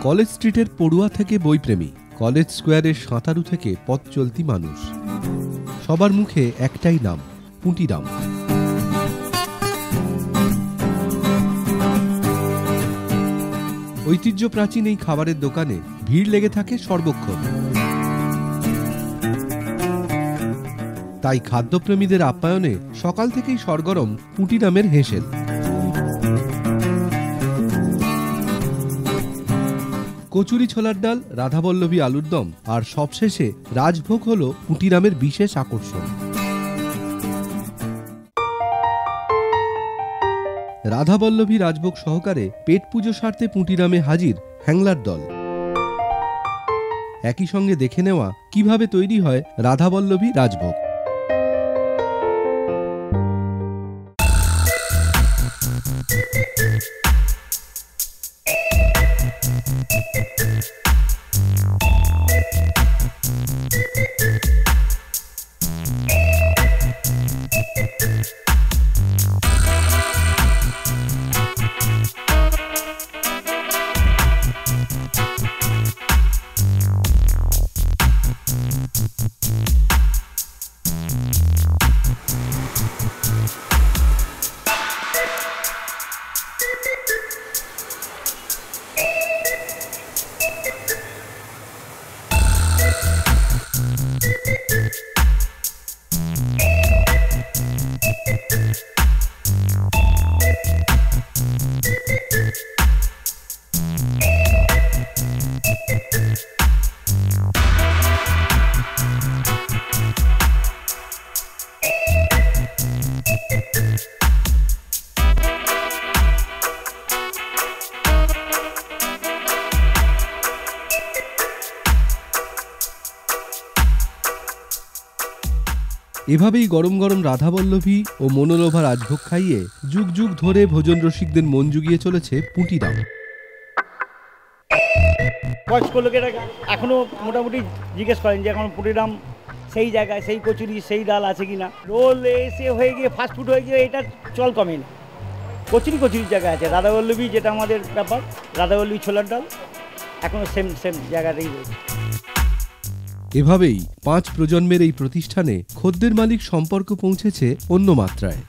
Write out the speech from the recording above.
College স্ট্রিটের পড়ুয়া থেকে বইপ্রেমী, কলেজ স্কোয়ারের সাঁতারু থেকে পথ চলতি মানুষ, সবার মুখে একটাই নাম, পুঁটিরাম। ঐতিহ্য প্রাচীন এই খাবারের দোকানে ভিড় লেগে থাকে সর্বক্ষণ। তাই খাদ্যপ্রেমীদের আপ্যায়নে সকাল থেকেই সরগরম পুঁটিরামের হেঁসেল। কচুরি ছোলার ডাল, রাধাবল্লভী আলুর দম আর সবশেষে রাজভোগ হল পুঁটিরামের বিশেষ আকর্ষণ। রাধাবল্লভী রাজভোগ সহকারে পেট পুজো সারতে পুঁটিরামে হাজির হ্যাংলার দল। একই সঙ্গে দেখে নেওয়া কিভাবে তৈরি হয় রাধাবল্লভী রাজভোগ। এভাবেই গরম গরম রাধাবল্লভী ও মনোলোভা রাজভোগ খাইয়ে যুগ যুগ ধরে ভোজন রসিকদের মন জুগিয়ে চলেছে পুঁটিরাম। বয়স্ক লোকেরা এখনো মোটামুটি জিজ্ঞেস করেন যে এখন পুঁটিরাম সেই জায়গায়, সেই কচুরি, সেই ডাল আছে কিনা। রোল এসে হয়ে গিয়ে ফাস্টফুড হয়ে গিয়ে এটা চল কমে না। কচুরির জায়গায় আছে। রাধাবল্লভী যেটা আমাদের ব্যাপার, রাধাবল্লভী ছোলার ডাল এখনো সেম জায়গাতেই রয়েছে। এভাবেই 5 প্রজন্মের এই প্রতিষ্ঠানে খদ্দের মালিক সম্পর্ক পৌঁছেছে অন্য মাত্রায়।